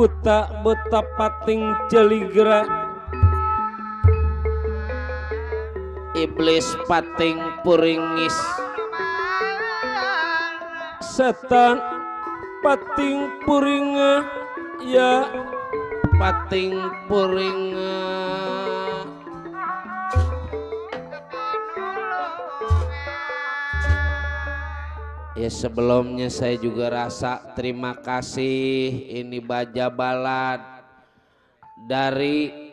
buta pating jeligra iblis pating puringis setan pating puringa ya pating puringa. Ya sebelumnya saya juga rasa terima kasih ini Baja Balad dari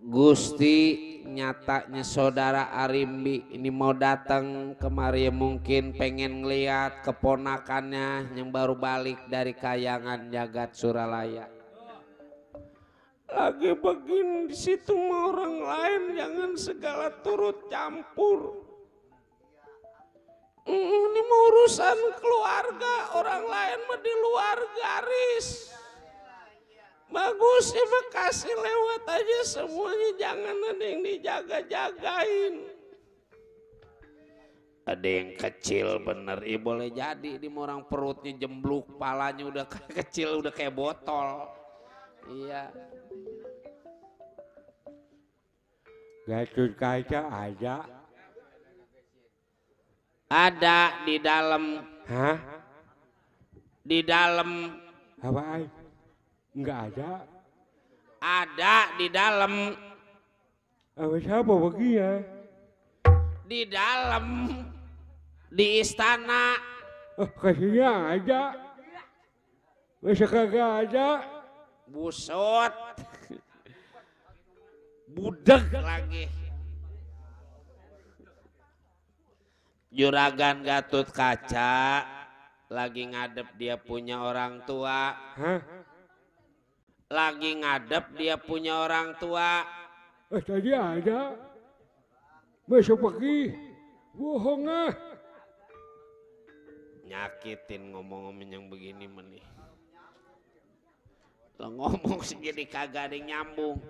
Gusti, nyatanya saudara Arimbi ini mau datang kemari mungkin pengen ngeliat keponakannya yang baru balik dari Kayangan Jagat Suralaya. lagi begini di situ mau orang lain jangan segala turut campur. Ini mau urusan keluarga orang lain mah di luar garis. Bagus ya kasih lewat aja semuanya, jangan ada yang dijaga-jagain. Ada yang kecil bener, boleh jadi di orang perutnya jembluk, palanya udah kecil udah kayak botol. Iya. Gatot kaca ada. Ada di dalam. Hah? Di dalam. Apaan? Enggak ada. Ada di dalam. Apa siapa bagian? Di dalam. Di istana. Oh, kasihnya ada. Masa kagak ada? Busut. Budeg lagi. Juragan Gatot Kaca lagi ngadep dia punya orang tua. Hah? Lagi ngadep dia punya orang tua. Tadi ada. Masa pergi? Bohong ah. Nyakitin ngomong-ngomong yang begini menih. Lo ngomong sih jadi kagak ada yang nyambung.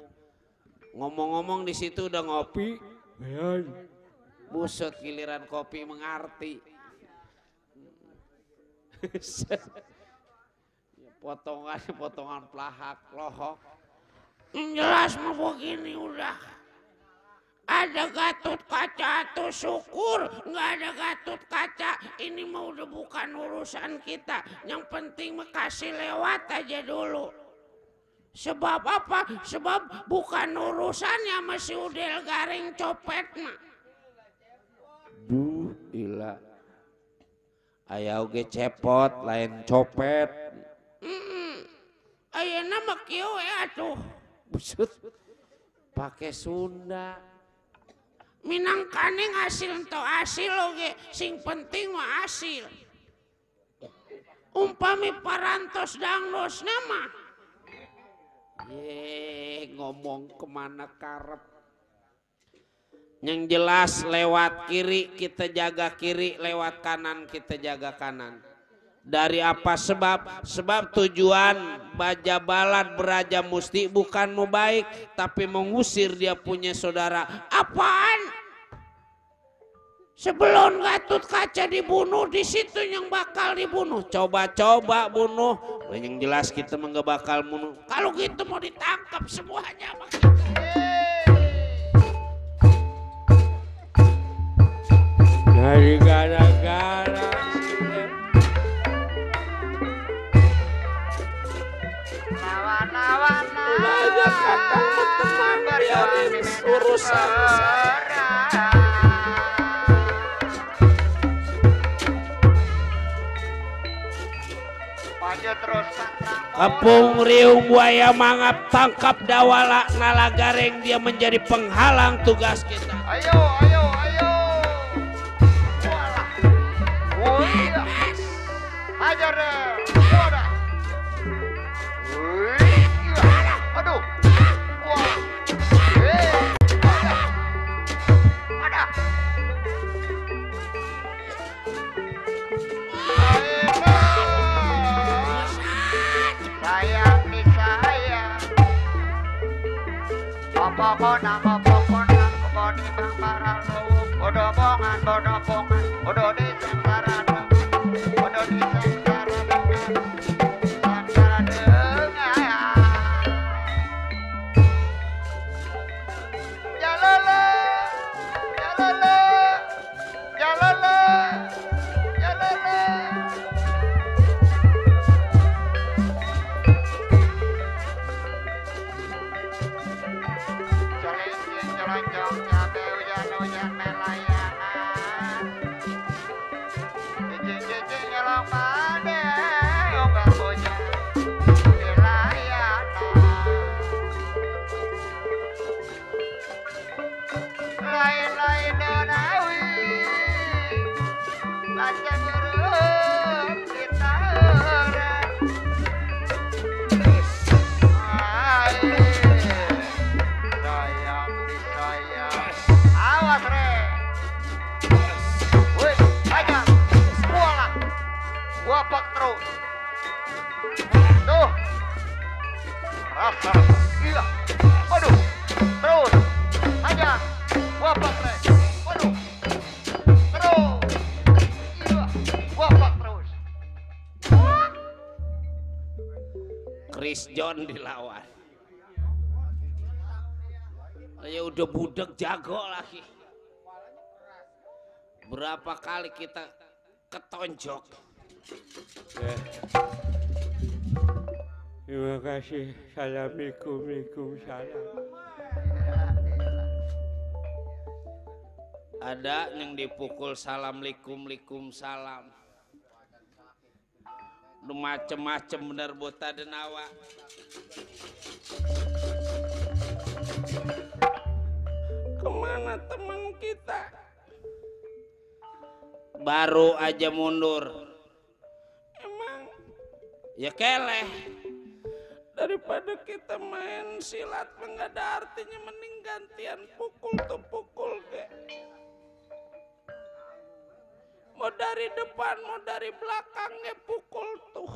Ngomong-ngomong di situ udah ngopi. Ayan. Busut giliran kopi mengarti. Potongan pelahak lohok. Jelas mau begini udah. Ada Gatot Kaca tuh syukur, nggak ada Gatot Kaca ini mah udah bukan urusan kita. Yang penting mah kasih lewat aja dulu. Sebab apa? Sebab bukan urusannya masih Udel Garing copet mah. Duh, ilah. Aya oge cepot lain copet. Aya nama kieu atuh. Busut. Pakai Sunda. Minangkane ngasil ento asil oge, sing penting mah asil. Umpami parantos dangdos nama. Ngomong kemana karep. Yang jelas lewat kiri kita jaga kiri, lewat kanan kita jaga kanan. Dari apa sebab? Sebab tujuan Baja Balad Beraja Musti bukan mau baik, tapi mengusir dia punya saudara. Apaan? Sebelum Gatot Kaca dibunuh, di situ yang bakal dibunuh. Coba-coba bunuh. Yang jelas kita nggak bakal bunuh. Kalau gitu mau ditangkap semuanya. Dari gara-gara lawan-lawan aja kakak tenang biarin urusan maju terus Kapung Riung Buaya Mangap tangkap Dawala Nalagareng, dia menjadi penghalang tugas kita. ayo walah hajar deh wadah aduh wah ada sayang di saya apa konang keboni bang para bodoh bongan bodoh di sentara bodoh di sentara nyelonjong cabe hujan-hujan melayangan. Cicing-cicing nyelong pade unggal bujang di layanan. Lain-lain donawi baca burung kita orang. Sayang disayang. Awas re. Wih, aja. Mualah. Wapak terus. Tuh. Rasa. Iya. Aduh. Terus. Aja. Wapak re. Waduh. Terus. Iya. Wapak terus. Chris John dilawan. Ya udah budek jago lagi. Berapa kali kita ketonjok. Terima kasih. Assalamualaikum. Salam. Ada yang dipukul salam-likum salam. Lu macem-macem bener bota denawa. Kemana teman kita? Baru aja mundur. Emang Ya keleh. daripada kita main silat nggak ada artinya, mending gantian pukul tuh pukul ke. Mau dari depan mau dari belakangnya pukul tuh.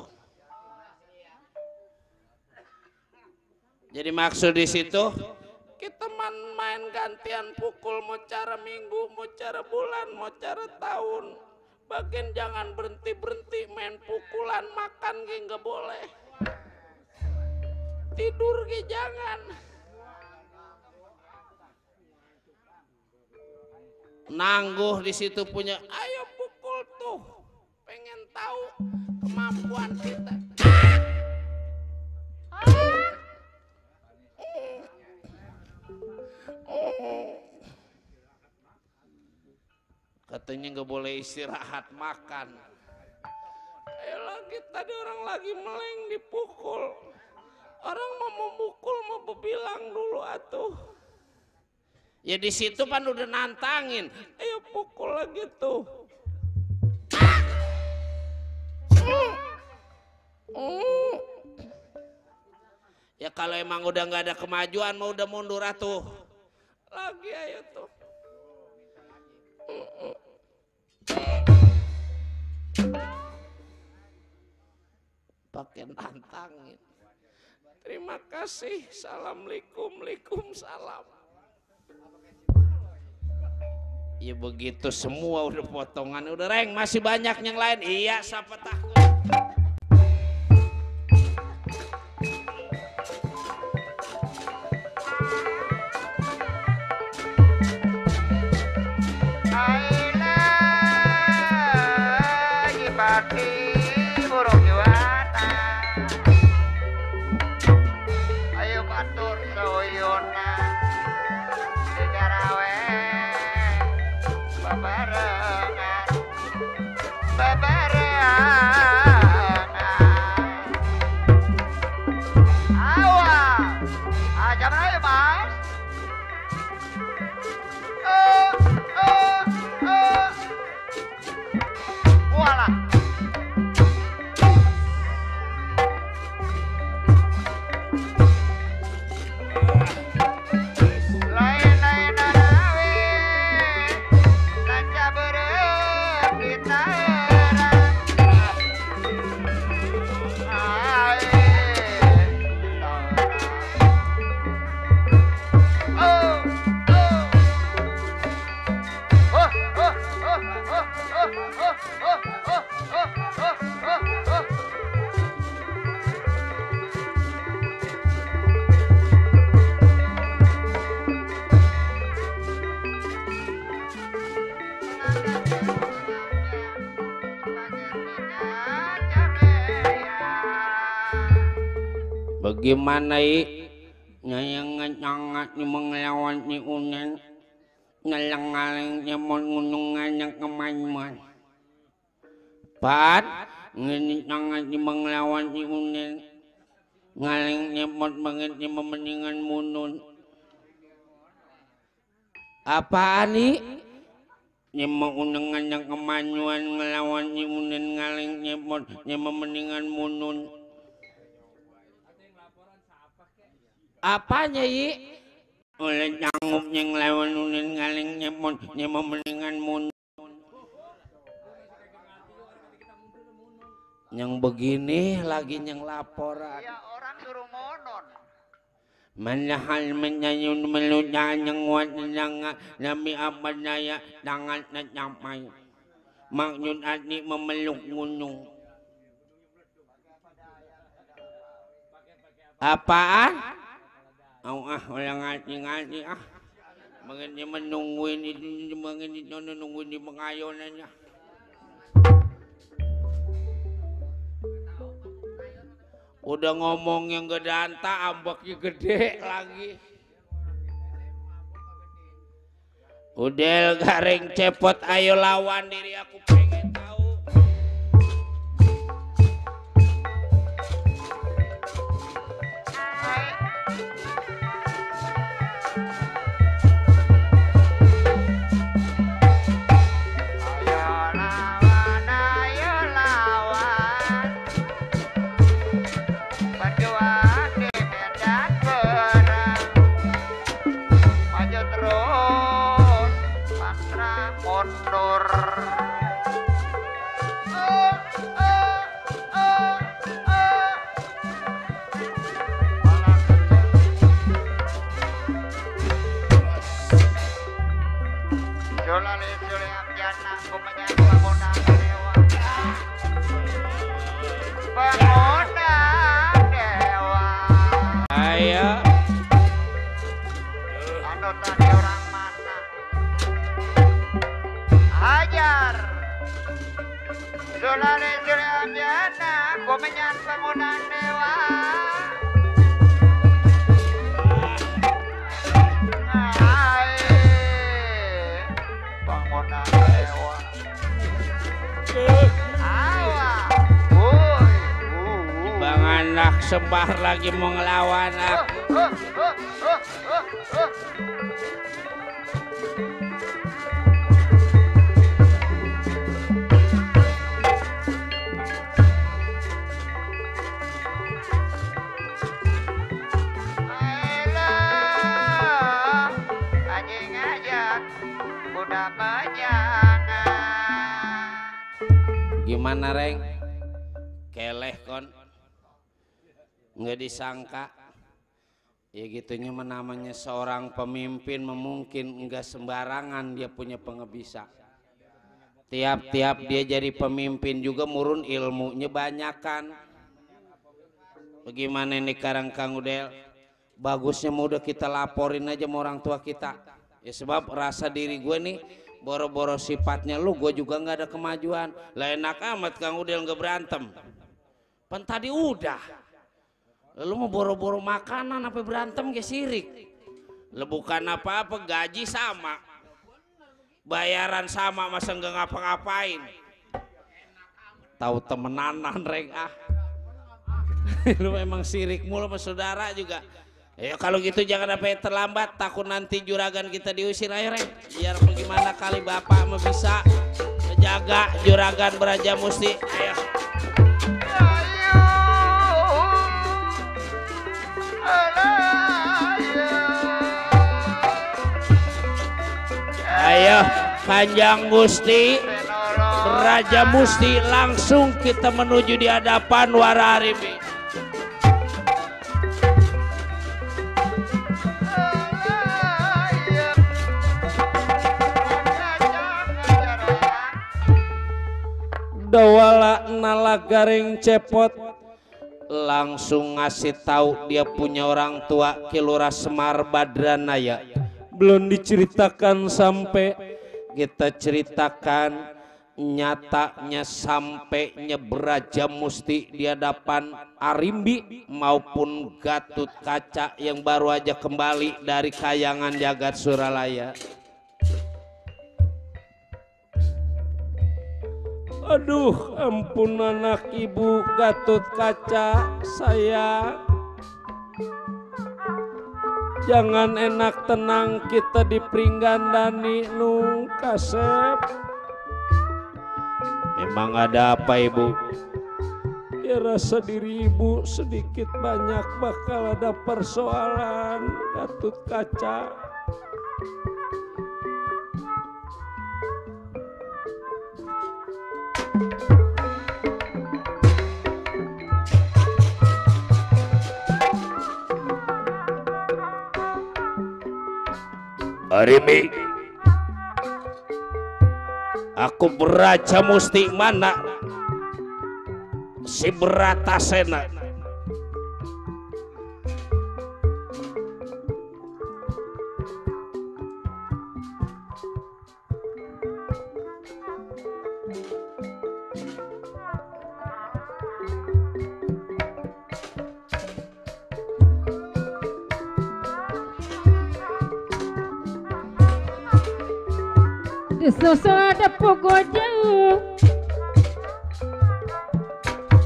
Jadi maksud di situ Kita main gantian pukul, mau cara minggu, mau cara bulan, mau cara tahun. Bagian jangan berhenti main pukulan, makan ge nggak boleh. Tidur ge jangan. nangguh di situ punya. Ayo pukul tuh. Pengen tahu kemampuan kita. Katanya nggak boleh istirahat makan. Ayo lagi tadi orang lagi meleng dipukul. Orang mau memukul mau berbilang dulu atuh. Ya di situ kan udah nantangin. Ayo pukul lagi tuh. Ya kalau emang udah nggak ada kemajuan mau udah mundur atuh. Lagi ayo tuh. Pakai nantangin. Terima kasih. Assalamualaikum. Waalaikumsalam. Ya begitu semua udah potongan udah reng, masih banyak yang lain. Iya, siapa takut. Pati burung juana, ayo batur soyona, digarawe bebarengan, awas, jam ayo mas, walah. Bagaimana Nyayang ngangat ni mengelawan ni unen nalang-aling nyamon ngunungan yang kemanyuan. Pat ngenit nangat ni mengelawan ni unen ngaling nyamon banget ni memeningan munun. Apaan ni? Nyamon unengan yang kemanyuan ngelawan ni unen ngaling nyamon ni memeningan munun. Apanya yi? Oleh nyangup yang lawan unin ngaling nyemon memeningan mun. Yang begini lagi yang laporan. Ya orang suruh monon. Manahal menyayun melunya yang wat nanga nami abadaya dangat na nyamay. Makyun adni memeluk gunung. Apaan? Wala ngati-ngati Mga di menungguin itu, mga di nungguin di pengayonan niya. Udah ngomong yang gede anta, ambaknya gede lagi. Udah garing cepot, ayo lawan diri aku pengen tahu. Sembah lagi mau ngelawan aku. Anjing ajak kuda pejangan. Gimana Reng? Keleh kon. Nggak disangka ya gitunya namanya seorang pemimpin mungkin nggak sembarangan dia punya pengebisa. Tiap-tiap dia jadi pemimpin juga murun ilmunya banyakan. Bagaimana nih sekarang Kang Udel? Bagusnya mudah kita laporin aja sama orang tua kita. Ya sebab rasa diri gue nih boro-boro sifatnya lu, gue juga nggak ada kemajuan. Lah enak amat Kang Udel nggak berantem. Pan tadi udah. Lalu mau boro-boro makanan apa berantem ke sirik. Lu bukan apa-apa, gaji sama, bayaran sama, masa nggak ngapa-ngapain. Tahu temenanan Reng Lu memang sirik mulu sama saudara juga. Ya kalau gitu jangan sampai terlambat, takut nanti juragan kita diusir. Ayo Reng, biar bagaimana kali bapak mau bisa menjaga juragan Braja Musti. Ayo. Ayo Kanjang Gusti Braja Musti, langsung kita menuju di hadapan Waraharibi. Dawala nala garing cepot langsung ngasih tahu dia punya orang tua Kilura Semar Badranaya. Belum diceritakan sampai kita ceritakan nyatanya sampai Nyeberaja Musti di hadapan Arimbi maupun Gatut Kaca yang baru aja kembali dari kayangan jagat Suralaya. Aduh, ampun anak ibu Gatut Kaca, saya jangan enak tenang kita dipringgandani nu kasep. Memang ada apa ibu? Ya rasa diri ibu sedikit banyak bakal ada persoalan Gatut Kaca. Arimi, aku Beraja Musti mana si Bratasena. Disusul ada pokok jauh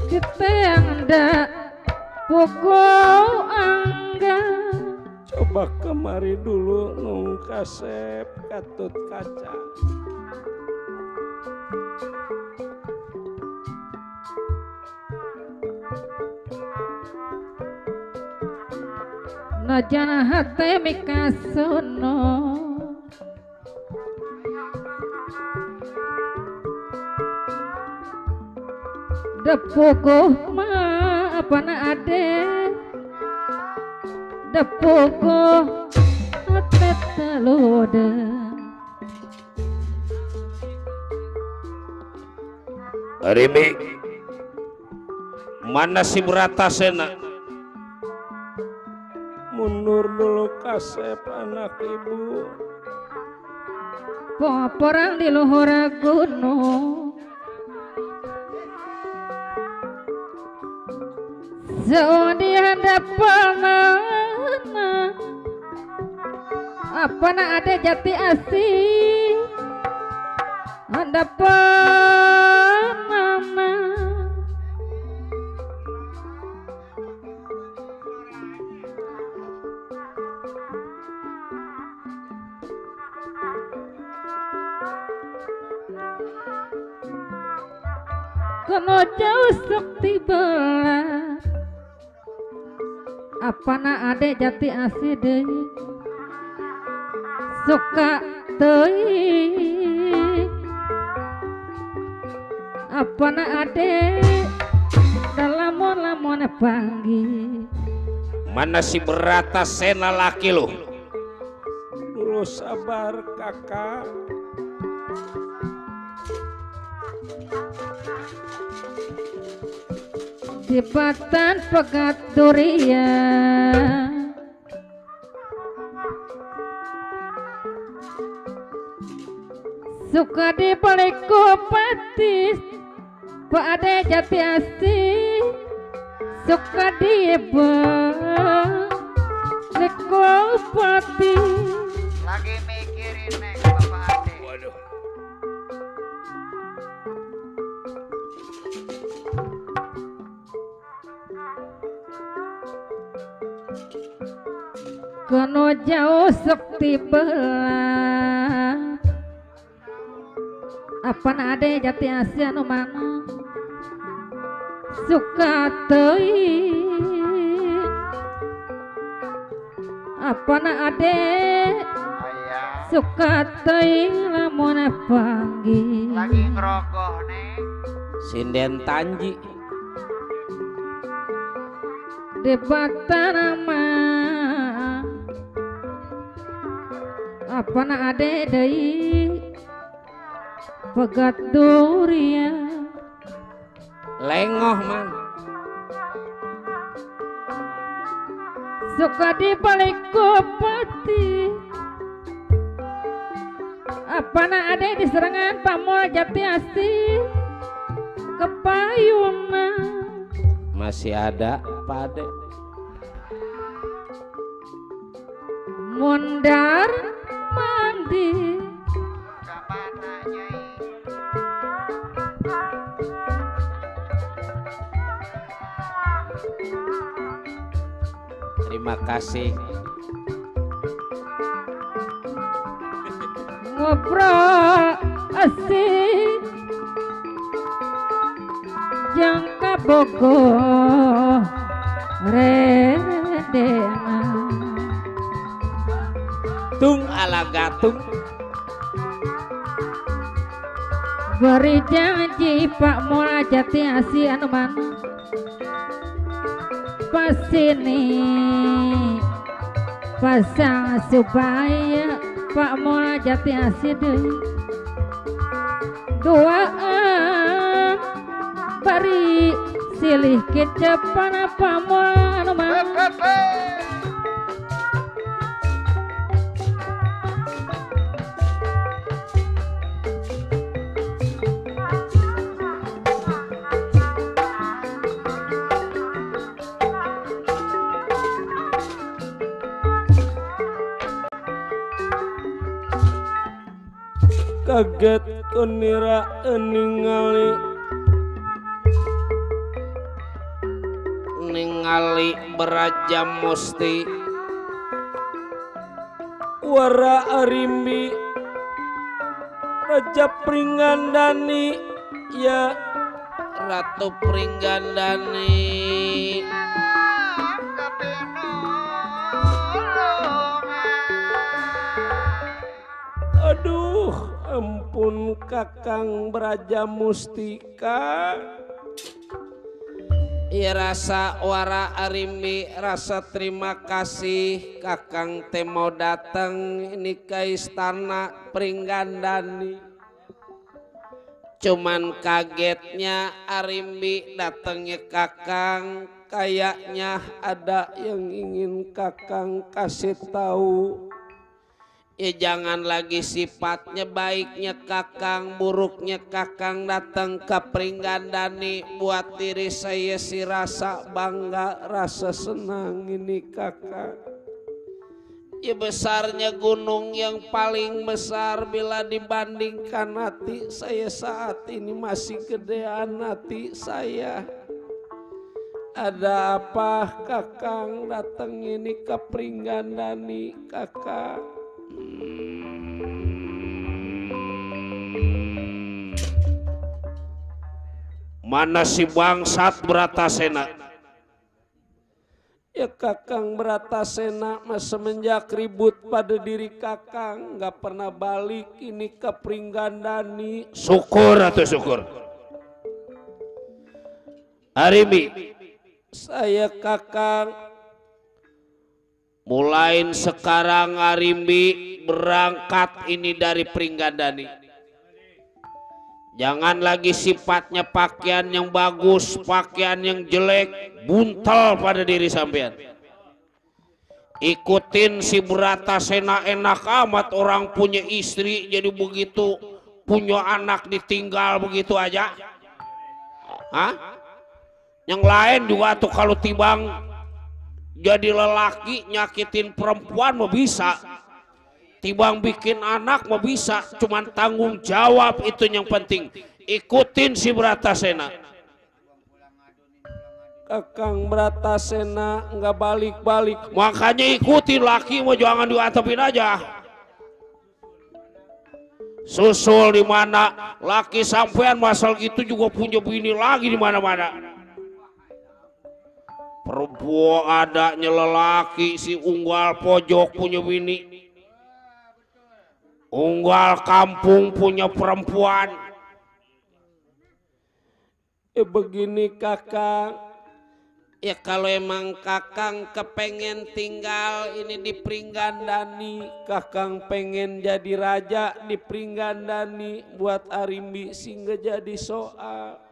di tenda pokok angga. Coba kemari dulu nung kasep Gatut Kaca. Najana hate mikasono Depogo ma apa na ade Depogo atet teluda Arimi, mana si Bratasena? Mundur dulu kasep anak ibu. Poporang di luhur gunung jauh di hadapan apa na ada jati asih hadapan mama kono jauh sakti belah apa na ade jati asih deh suka teuing apa na ade lamun panggil Mana si Bratasena laki lu? Dulu sabar kakak. Jembatan Pegat Durian suka di balik kupatis Pak Ade Jati Asih suka di balik kupatis Lagi mikirin nih Bapak Ade. Waduh. kono jauh sekti belah apa ade Jati Asih anu mana suka teuing apa ade Ayah. suka teuing lamun panggil Lagi ngerokok nih. Sinden Tanji. debatan nama apa ade deui Pegat Durian Lengoh man. suka di balik kupati apa ade ade diserangan pamol Jati Asih kepayuna masih ada Pak Ade. Mundar mandi Kamana Nyai? Terima kasih. ngobrol asik jangka bogoh redena Tung ala gatung. beri janji Pak Mola Jati Asih anu mana pasini pasang supaya Pak Mola Jati Asih doaan bari silih kecepana Pak Mola anu mana Kaget kunira ningali Beraja Musti Wara Arimbi Raja Pringgandani ya Ratu Pringgandani aduh ampun Kakang Beraja Mustika ya rasa Wara Arimbi rasa terima kasih Kakang teh mau datang ini ke istana Pringgandani cuman kagetnya Arimbi datangnya Kakang kayaknya ada yang ingin Kakang kasih tahu. Ya jangan lagi sifatnya baiknya Kakang, buruknya Kakang datang ke Pringgandani buat diri saya si rasa bangga, rasa senang ini Kakang. Ya besarnya gunung yang paling besar bila dibandingkan hati saya saat ini masih gedean hati saya. Ada apa Kakang datang ini ke Pringgandani Kakang? Mana si bangsat Bratasena? Ya Kakang Bratasena semenjak ribut pada diri Kakang nggak pernah balik ini ke Pringgandani. Syukur atau syukur. Arimbi, saya Kakang mulain sekarang Arimbi berangkat ini dari Pringgandani. Jangan lagi sifatnya pakaian yang bagus, pakaian yang jelek, buntel pada diri sampean. Ikutin si Bratasena enak amat orang punya istri jadi begitu, punya anak ditinggal begitu aja. Hah? Yang lain juga tuh kalau tibang jadi lelaki nyakitin perempuan mau bisa. Tibang bikin anak mau bisa, cuman tanggung jawab itu yang penting. Ikutin si Bratasena. Kakang Bratasena nggak balik-balik, makanya ikutin laki mau jangan diatapin aja. Susul di mana laki sampean masal gitu juga punya bini lagi di mana-mana. Perempuan adanya lelaki si unggal pojok punya bini. Unggal kampung punya perempuan. Begini Kakang. Ya kalau emang Kakang kepengen tinggal ini di Pringgandani, Kakang pengen jadi raja di Pringgandani, buat Arimbi sehingga jadi soal.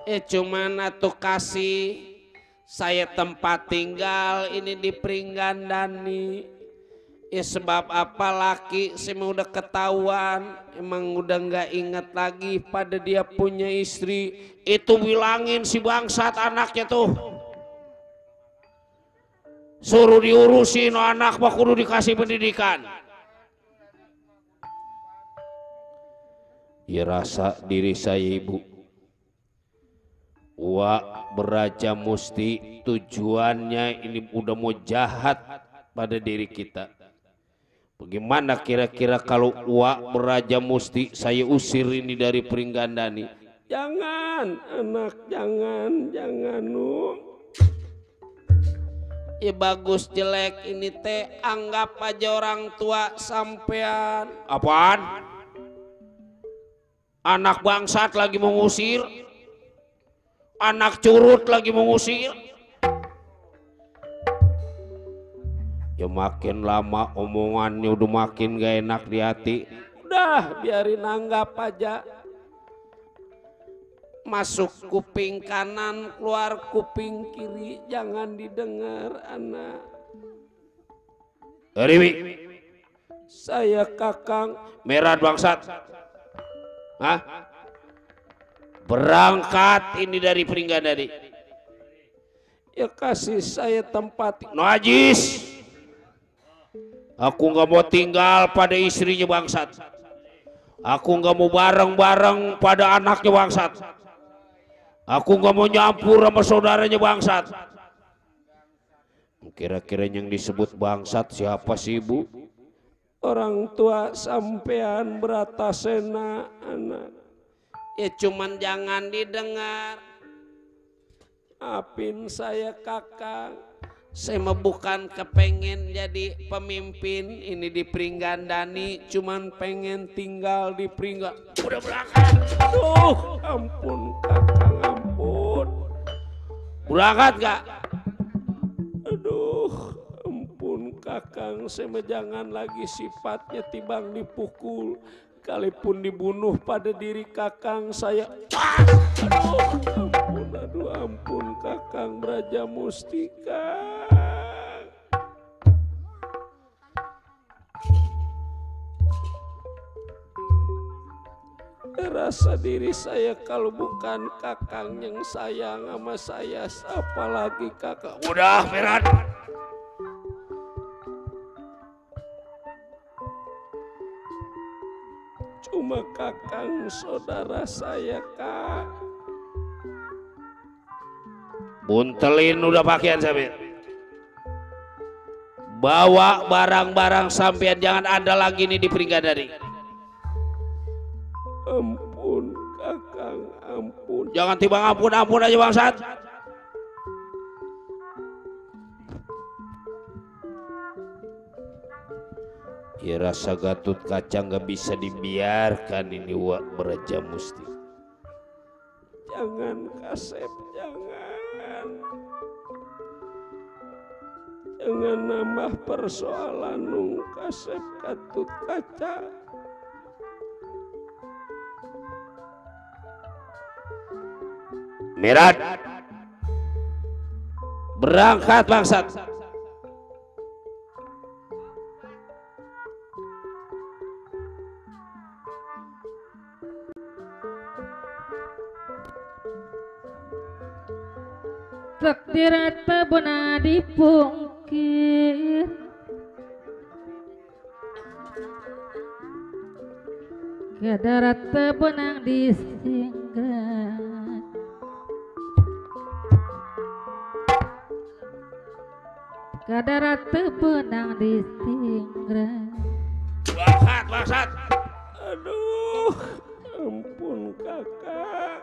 Cuman atuh kasih saya tempat tinggal ini di Pringgandani. Ya sebab apa laki semua udah ketahuan, emang udah nggak ingat lagi pada dia punya istri. Itu bilangin si bangsat anaknya tuh, suruh diurusin anak mah kudu dikasih pendidikan. Ya rasa diri saya ibu, wak beraja musti tujuannya ini udah mau jahat pada diri kita. Bagaimana kira-kira kalau wak beraja musti saya usir ini dari Pringgandani? Jangan anak, jangan nu. Ya bagus jelek ini teh anggap aja orang tua sampean. Apaan? Anak bangsat lagi mengusir, anak curut lagi mengusir. Ya makin lama omongannya udah makin gak enak di hati. Udah biarin anggap aja. Masuk kuping kanan, keluar kuping kiri, jangan didengar anak. Riwi, saya Kakang Merah bangsat. Hah? Berangkat ini dari Pringgandani. Ya kasih saya tempat. Najis. Aku nggak mau tinggal pada istrinya bangsat. Aku nggak mau bareng-bareng pada anaknya bangsat. Aku nggak mau nyampur sama saudaranya bangsat. Kira-kira yang disebut bangsat siapa sih ibu? Orang tua sampean Bratasena anak. Ya cuman jangan didengar. Maafin saya Kakang. Saya mah bukan kepengen jadi pemimpin ini di Pringgandani, cuman pengen tinggal di Pringgandani. Udah berangkat. Aduh, ampun Kakang, ampun. Berangkat gak? Aduh, ampun Kakang, saya mah jangan lagi sifatnya tibang dipukul. Kalipun dibunuh pada diri Kakang saya. Aduh ampun Kakang Braja Mustika. Rasa diri saya kalau bukan Kakang yang sayang sama saya, siapa lagi Kakang? Udah Merat. Cuma Kakang saudara saya Kak. Buntelin udah pakaian sampean. Bawa barang-barang sampean, jangan ada lagi nih di Pringgandani. Ampun Kakang, ampun. Jangan tiba ampun aja bangsat. Ya rasa Gatut Kaca nggak bisa dibiarkan ini wak beraja musti. Jangan Kasep, jangan. Jangan nambah persoalan nung Kasep Gatut Kaca. Merat, berangkat bangsat. Sakti rata benar dipungkir, kadarat benang disinggah. Kadarat benang disinggah. Bangsat, bangsat. Aduh, ampun Kakak.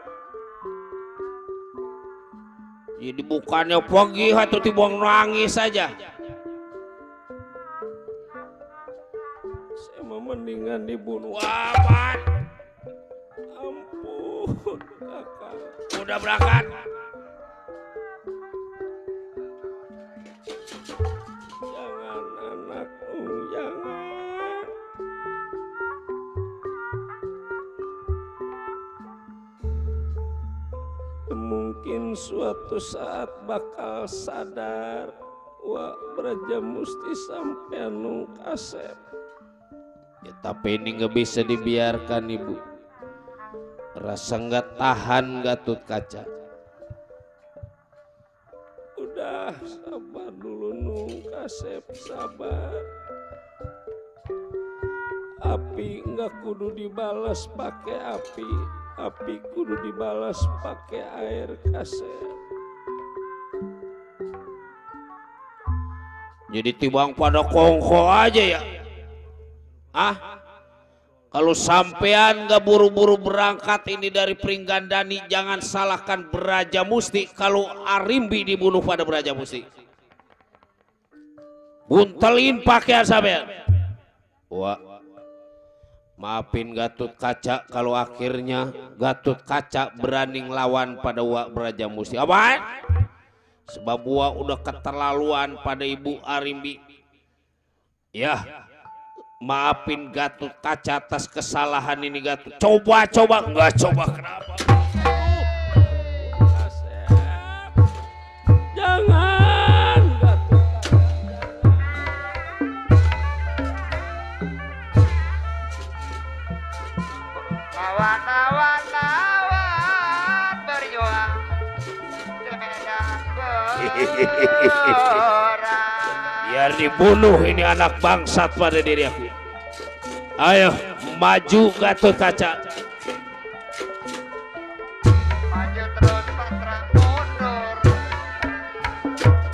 Jadi bukannya pergi atau dibuang nangis saja. Saya mau mendingan dibunuh. Wapat. Ampun Kakak. Udah berangkat. Jangan anakku, jangan. Mungkin suatu saat bakal sadar Wak Braja Musti sampean nu kasep. Ya, tapi ini nggak bisa dibiarkan ibu. Rasa nggak tahan Gatot Kaca. Udah sabar dulu nu kasep, sabar. Api nggak kudu dibalas pakai api, api kudu dibalas pakai air kasep. Jadi tibang pada kongko aja ya. Kalau sampean gak buru-buru berangkat ini dari Pringgandani, jangan salahkan Braja Musti kalau Arimbi dibunuh pada Braja Musti. Buntelin pakaian sampean. Wah, maafin Gatot Kaca kalau akhirnya Gatot Kaca berani ngelawan pada Wak Braja Musti. Apa? Sebab Wak udah keterlaluan pada Ibu Arimbi. Ya, maafin Gatot Kaca atas kesalahan ini Gatot. Coba enggak coba kenapa? Jangan Gatot. Lawan berjuang di medan perang. Biar dibunuh ini anak bangsat pada diri aku. Ayo maju Gatot Kaca. Maju terus pantang mundur,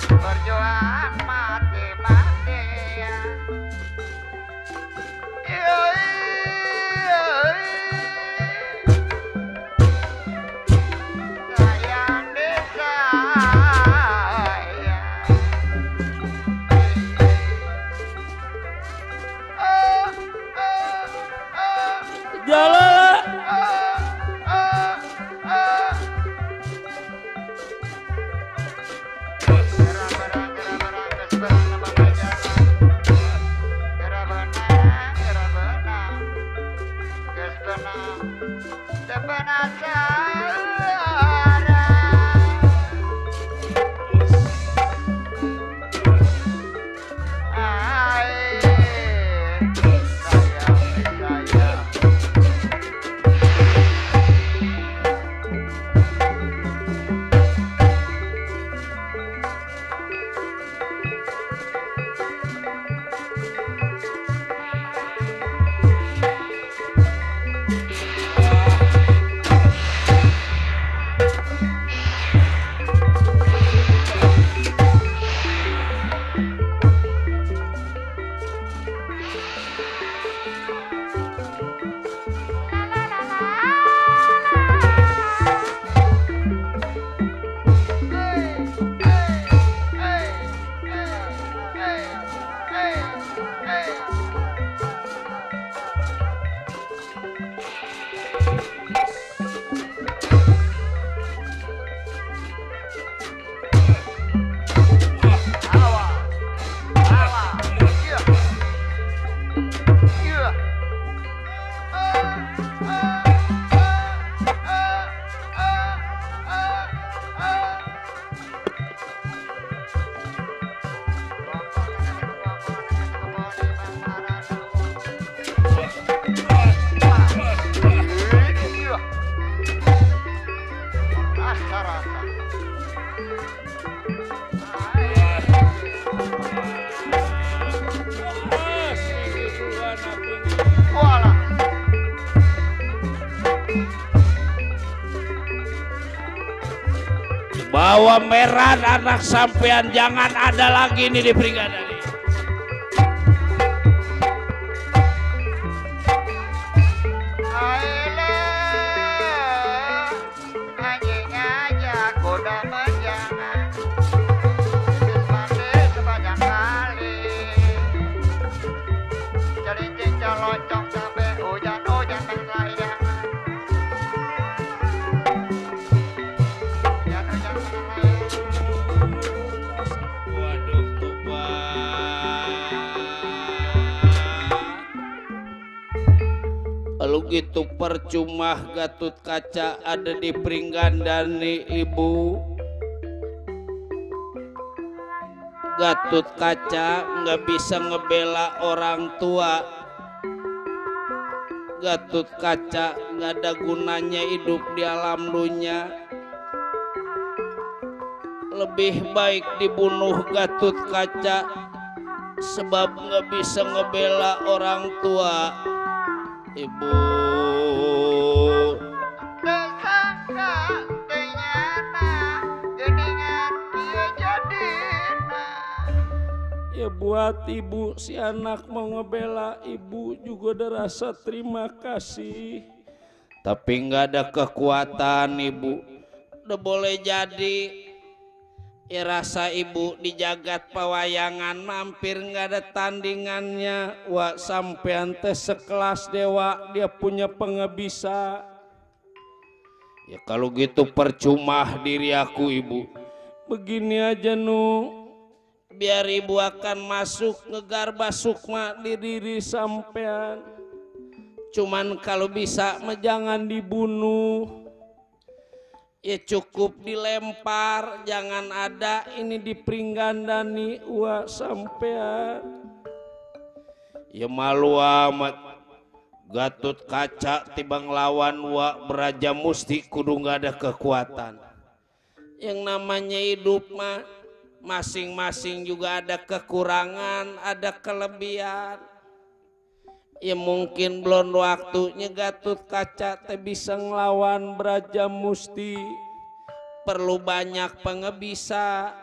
berjuang mati-matian. Sayang disayang. Jalan. Bawa merah anak sampean jangan ada lagi nih di Pringgandani. Kalau gitu percuma Gatot Kaca ada di Pringgandani ibu. Gatut Kaca nggak bisa ngebela orang tua. Gatut Kaca nggak ada gunanya hidup di alam dunia. Lebih baik dibunuh Gatut Kaca sebab nggak bisa ngebela orang tua. Ibu Tersangka ternyata geningan dia jadina. Ya buat ibu si anak mau ngebela ibu juga ada rasa terima kasih. tapi nggak ada kekuatan ibu. Udah boleh jadi ya rasa ibu di jagat pawayangan mampir nggak ada tandingannya. Wah sampean teh sekelas dewa dia punya pengebisa. Ya kalau gitu percuma diri aku ibu. Begini aja nu, Biar ibu akan masuk ngegarba sukma di diri sampean. Cuman kalau bisa jangan dibunuh. Ya cukup dilempar, jangan ada ini diperinggandani. Wah sampean. Ya malu amat. Gatut Kaca tibang lawan wa Beraja Musti kudu nggak ada kekuatan. Yang namanya hidup mah masing-masing juga ada kekurangan, ada kelebihan. Ya mungkin belum waktunya Gatut Kaca teh bisa ngelawan Beraja Musti. Perlu banyak pengebisa.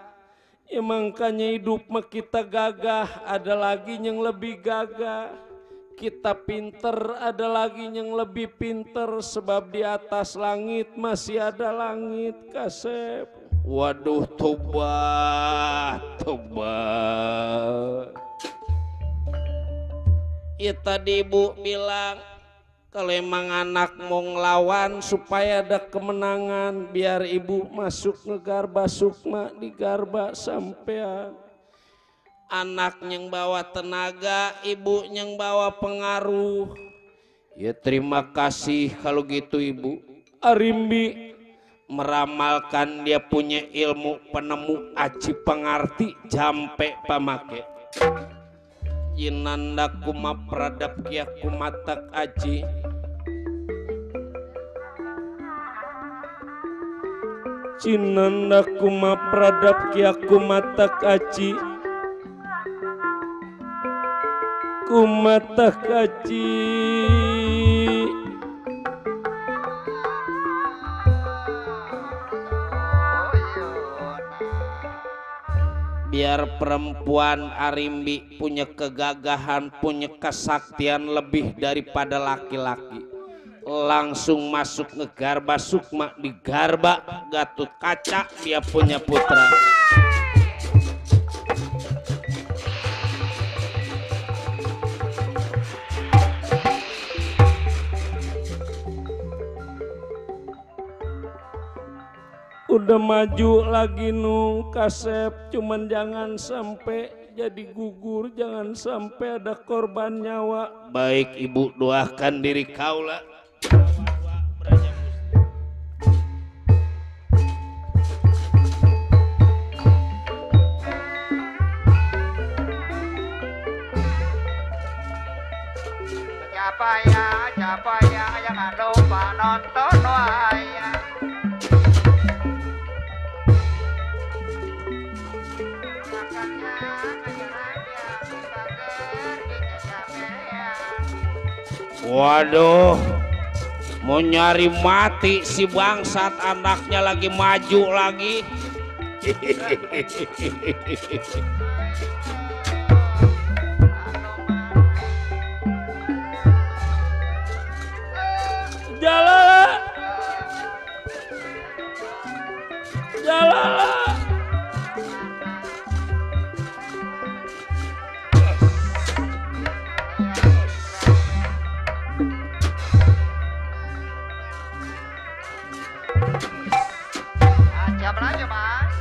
Ya makanya hidup mah kita gagah, ada lagi yang lebih gagah. Kita pinter, ada lagi yang lebih pinter. Sebab di atas langit masih ada langit, Kasep. Waduh tobat, tobat. Ya tadi ibu bilang kalau emang anak mau ngelawan supaya ada kemenangan, biar ibu masuk ngegarba sukma di garba sampean. Anak yang bawa tenaga, ibu yang bawa pengaruh. Ya terima kasih kalau gitu ibu. Arimbi Meramalkan dia punya ilmu penemu aji pengarti jampe pamake. Jinanda kuma pradap kia kumatak aji. Cinanda kuma pradap kia kumatak aji. Kumatak aji. Biar perempuan Arimbi punya kegagahan, punya kesaktian lebih daripada laki-laki. Langsung masuk ngegarba sukma di garba Gatut Kaca, dia punya putra. Udah maju lagi nu Kasep, cuman jangan sampai jadi gugur, jangan sampai ada korban nyawa. Baik ibu, doakan diri kaula. Siapa ya jangan lupa nonton wayang. Waduh, mau nyari mati si bangsat, anaknya lagi maju lagi. Jalala, jalala. Siapa aja mas?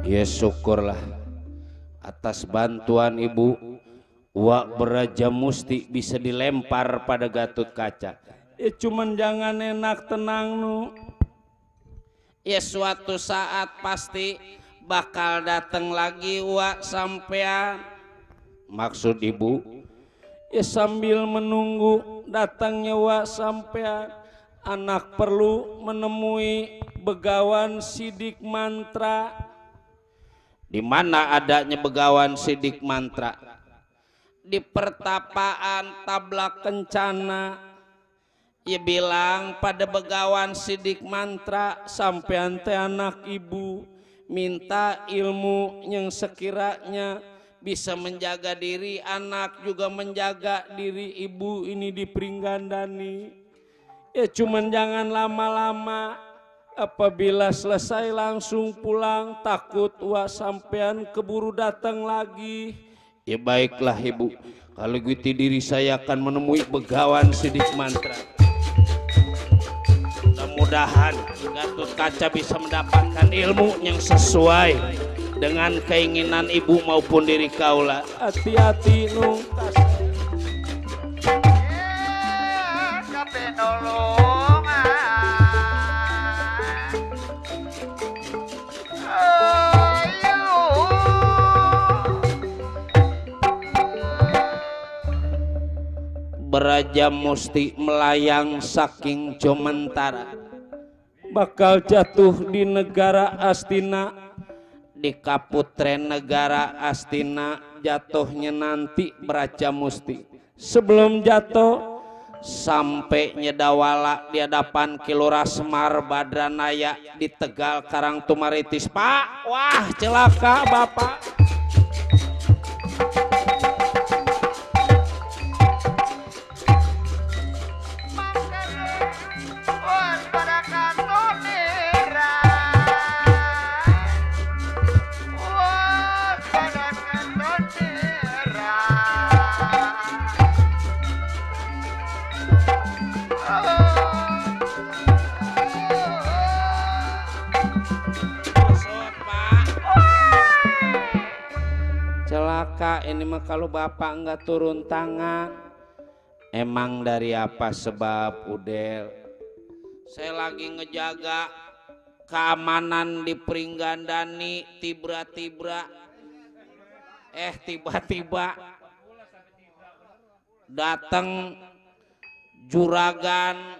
Ya syukurlah atas bantuan ibu, Wak Beraja Musti bisa dilempar pada Gatot Kaca. Ya cuman jangan enak tenang nu. Ya suatu saat pasti bakal datang lagi Wak sampean. Maksud ibu, ya sambil menunggu datangnya Wak sampean, anak perlu menemui Begawan Sidik Mantra. Di mana adanya Begawan Sidik Mantra? Di pertapaan Tablak Kencana. Ya bilang pada Begawan Sidik Mantra, sampean teh anak ibu, minta ilmu yang sekiranya bisa menjaga diri anak juga menjaga diri ibu ini di Pringgandani. Ya cuman jangan lama-lama, apabila selesai langsung pulang, takut Wak sampean keburu datang lagi. Ya baiklah ibu, kalau gitu diri saya akan menemui Begawan Sidik Mantra. Mudah-mudahan Gatot Kaca bisa mendapatkan ilmu yang sesuai dengan keinginan ibu maupun diri kaula. Hati-hati nu. Beraja Musti melayang saking Jomentara, bakal jatuh di negara Astina, di kaputren negara Astina jatuhnya nanti Beraja Musti. Sebelum jatuh sampai Nyedawala di hadapan Kilora Semar Badranaya di Tegal Karangtumaritis. Pak, wah celaka bapak. Celaka ini mah kalau bapak nggak turun tangan. Emang dari apa sebab Udel? Saya lagi ngejaga keamanan di Pringgandani, tiba-tiba datang juragan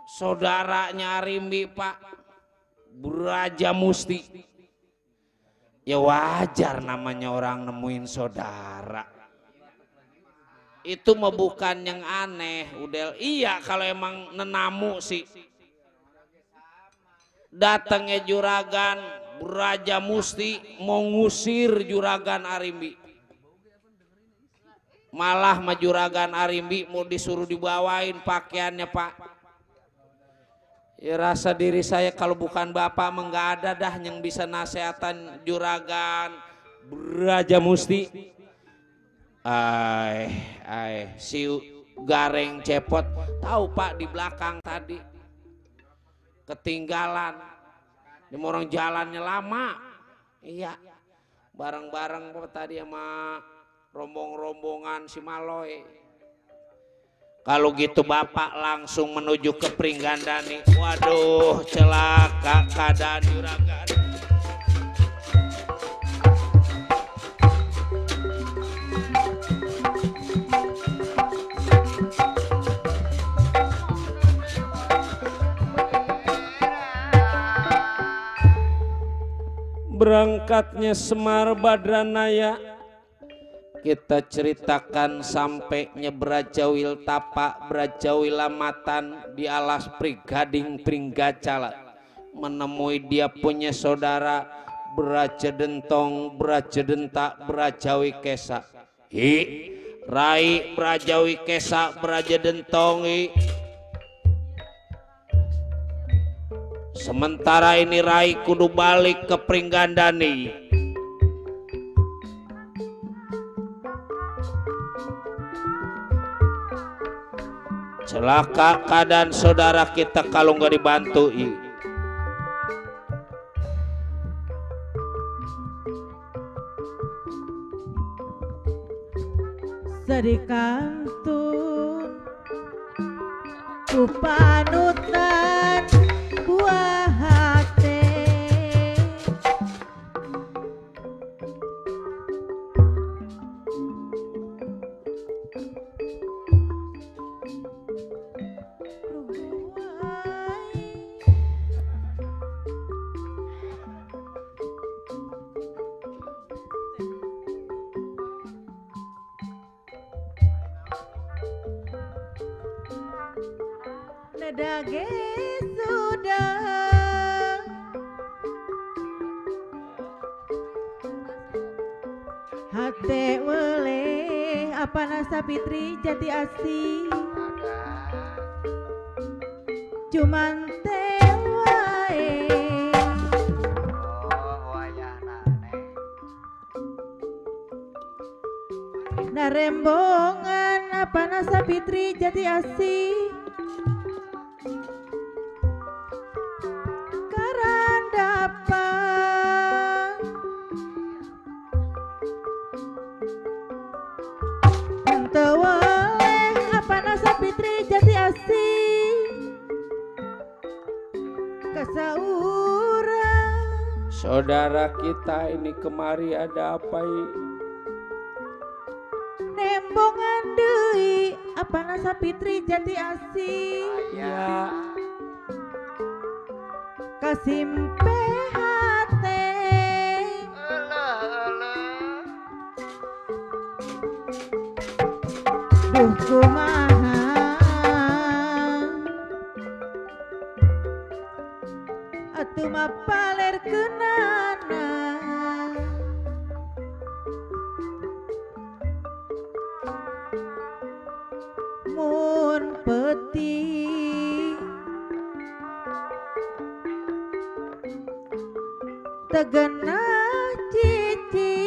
saudaranya Arimbi Pak Beraja Musti. Ya wajar namanya orang nemuin saudara. Itu mah bukan yang aneh Udel. Iya kalau emang nenamu sih. Datangnya juragan Beraja Musti mau ngusir juragan Arimbi. Malah mah juragan Arimbi mau disuruh dibawain pakaiannya Pak. Ya rasa diri saya kalau bukan bapak mah nggak ada dah yang bisa nasehatan juragan Beraja Musti. Si Gareng Cepot tahu Pak di belakang tadi ketinggalan. Ini orang jalannya lama. Iya. Bareng-bareng tadi sama rombongan si Maloy. Kalau gitu bapak langsung menuju ke Pringgandani. Waduh celaka keadaan juragan. Berangkatnya Semar Badranaya kita ceritakan sampainya Brajawil Tapak Brajawil Lamatan di alas Prigading Pringgacala menemui dia punya saudara Beraja Dentong Beraja Dentak Brajawi Kesa. Rai Brajawi Kesa Beraja Dentong sementara ini Rai kudu balik ke Pringgandani. Celaka keadaan saudara kita kalau nggak dibantu. sedikantun ku panutan buah hati nedage sudah hati weleh apa nasa Fitri jati asih cuman tewae narembongan apa nasa Fitri jati asih karandapang entewaleh apa nasa Fitri jati asih kesaurang Saudara kita ini kemari ada apa nembongan deui apa nasa Fitri jati asih ya kasimpe hate duh kumaha atuh mah palerkeunana mun peuting tegena cici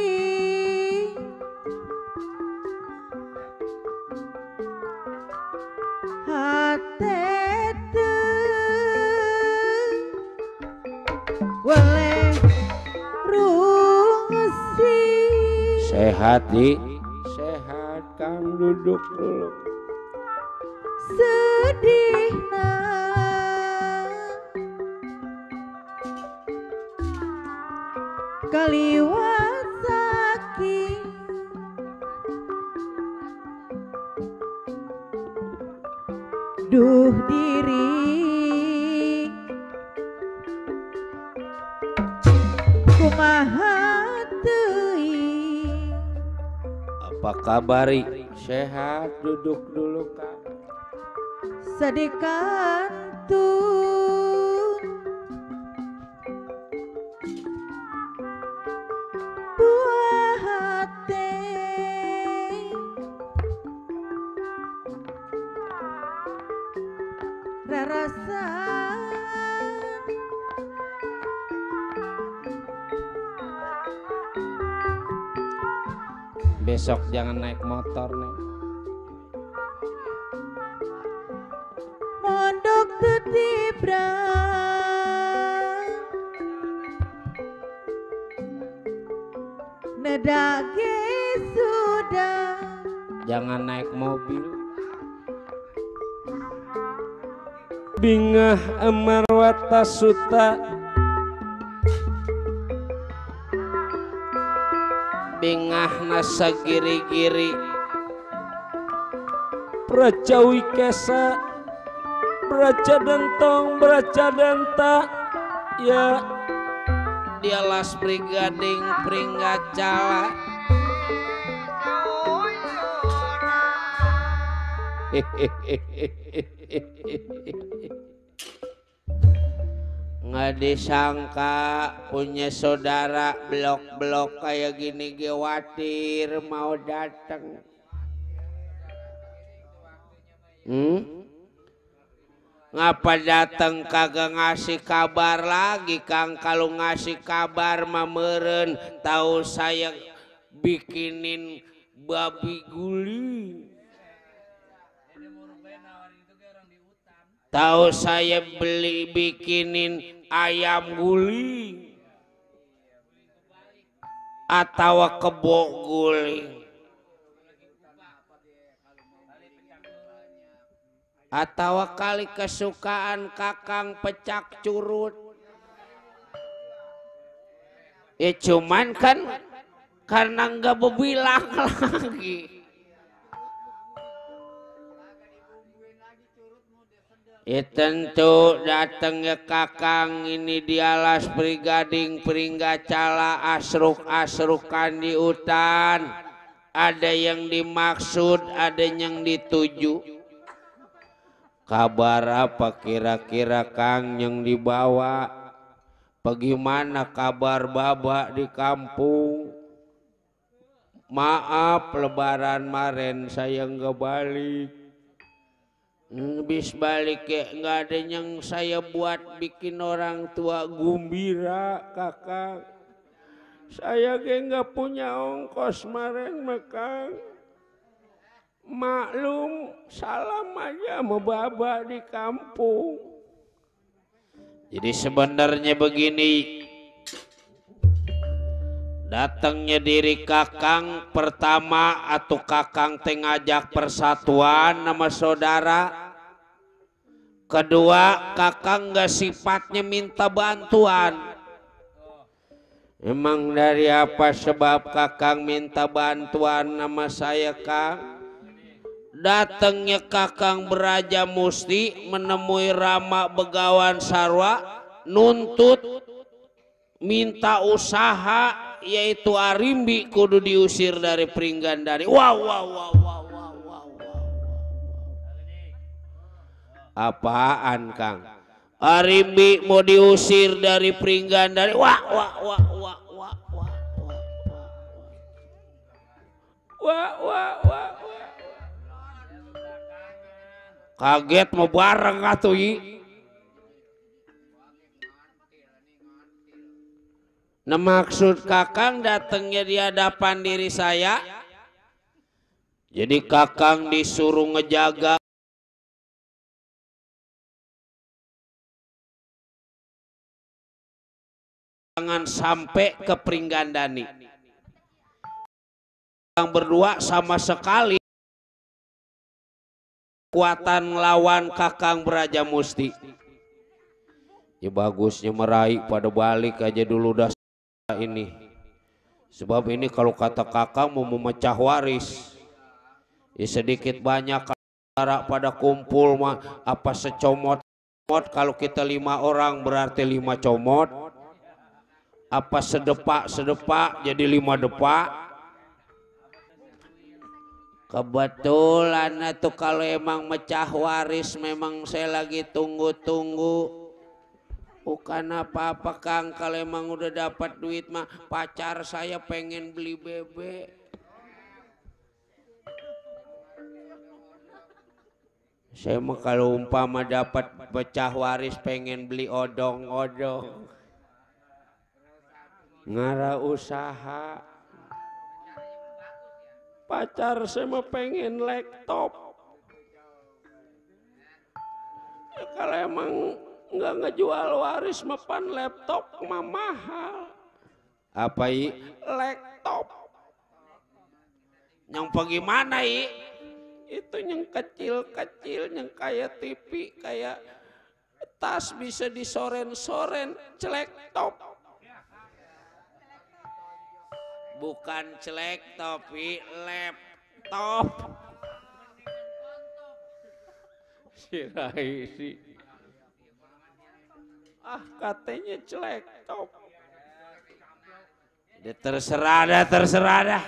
hate teu weleh rungsi sehat di sehat Kang duduk dulu sedihna kaliwat sakit duh diri kumaha teuing apa kabari sehat duduk dulu Kang sedikantun buah hati rarasan besok jangan naik motor nih mondok tetibrang nedage sudah jangan naik mobil bingah amarwata suta bingah nasa giri-giri Prajawi kesa beraca dentong beraca denta ya dialas brigading pringgacala nggak disangka punya saudara blok-blok kayak gini gewatir mau datang ngapa datang kagak ngasih kabar lagi Kang kalau ngasih kabar mah meureun tahu saya bikinin babi guling tahu saya beli bikinin ayam guling atau kebo guling Atau kali kesukaan kakang pecak curut. Ya cuman kan karena nggak berbilang lagi. Ya tentu datangnya kakang ini di alas Prigading Pringgacala asruk-asrukan di hutan. Ada yang dimaksud, ada yang dituju. Kabar apa kira-kira Kang yang dibawa? Bagaimana kabar Baba di kampung? Maaf lebaran kemarin saya nggak balik. Bis balik ya nggak ada yang saya buat bikin orang tua gembira kakak. Saya nggak punya ongkos kemarin Kang. Maklum salam aja sama Baba di kampung. Jadi sebenarnya begini, datangnya diri kakang pertama atau kakang ngajak persatuan nama saudara. Kedua kakang gak sifatnya minta bantuan. Emang dari apa sebab kakang minta bantuan nama saya Kang? Datangnya kakang Beraja Musti menemui Rama Begawan Sarwa nuntut minta usaha yaitu Arimbi kudu diusir dari Pringgandani. Wow. Apaan Kang? Arimbi mau diusir dari Pringgandani. Wah. Kaget mau bareng atuh i. Nah maksud kakang datangnya di hadapan diri saya. Jadi kakang disuruh ngejaga jangan sampai ke Pringgandani. Yang berdua sama sekali kekuatan lawan kakang Beraja Musti. Ya bagusnya meraih pada balik aja dulu dah ini. Sebab ini kalau kata kakang mau memecah waris. Ya sedikit banyak pada kumpul mah apa secomot. Kalau kita 5 orang berarti 5 comot. Apa sedepak jadi 5 depak. Kebetulan tuh kalau emang mecah waris memang saya lagi tunggu-tunggu. Bukan apa-apa Kang, kalau emang udah dapat duit mah pacar saya pengen beli bebek. Saya mah kalau umpama dapat pecah waris pengen beli odong-odong. Ngara usaha. Pacar saya mah pengen laptop. Ya, kalau emang nggak ngejual waris mapan laptop mah mahal. Apa i? Laptop. Yang bagaimana i? Itu yang kecil-kecil, yang kayak TV, kayak tas bisa disoren-soren, laptop. Bukan celek tapi laptop. Si Raisi. Katanya celek top. Dia terserah dah.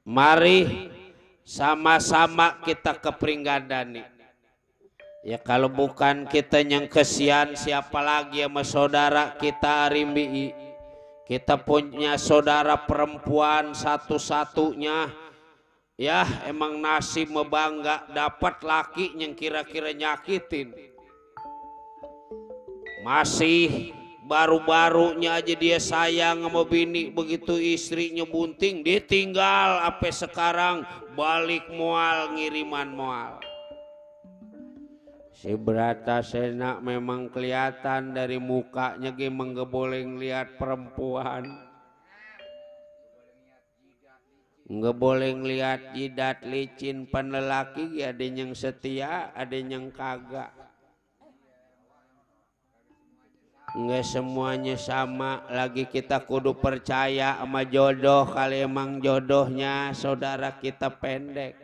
Mari sama-sama kita ke Pringgandani. Ya kalau bukan kita yang kesian siapa lagi sama saudara kita Arimbi. Kita punya saudara perempuan satu-satunya. Ya emang nasib membangga dapat laki yang kira-kira nyakitin. Masih baru-barunya aja dia sayang sama bini, begitu istrinya bunting ditinggal sampai sekarang balik mual ngiriman mual. Si Bratasena memang kelihatan dari mukanya emang gak boleh ngeliat perempuan. Nggak boleh ngeliat jidat licin penlelaki, ada yang setia, ada yang kagak. Nggak semuanya sama, lagi kita kudu percaya sama jodoh. Kali emang jodohnya saudara kita pendek,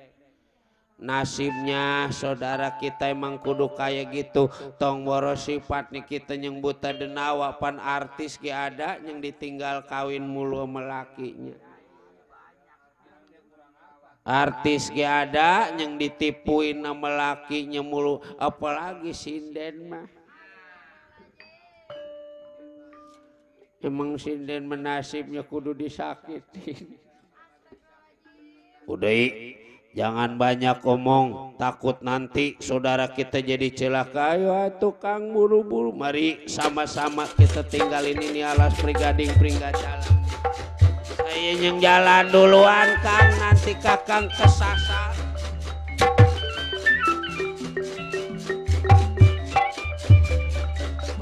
nasibnya saudara kita emang kudu kayak gitu. Tong boros sifat nih kita yang buta denawa pan artis ki ada yang ditinggal kawin mulu sama lakinya. Artis ki ada yang ditipuin sama lakinya mulu, apalagi sinden mah. Emang sinden menasibnya kudu disakitin. Udah, jangan banyak omong, takut nanti saudara kita jadi celaka. Ayo atuh Kang, buru-buru, mari sama-sama kita tinggalin ini alas prigading pringgajalan. Saya yang jalan duluan Kang, nanti Kakang kesasar.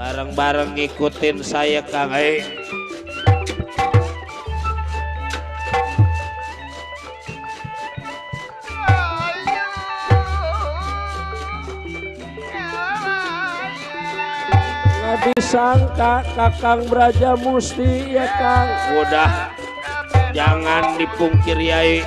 Bareng-bareng ngikutin saya Kang. Nggak disangka Kakang Brajamusti ya Kang. Udah, jangan dipungkir Yai.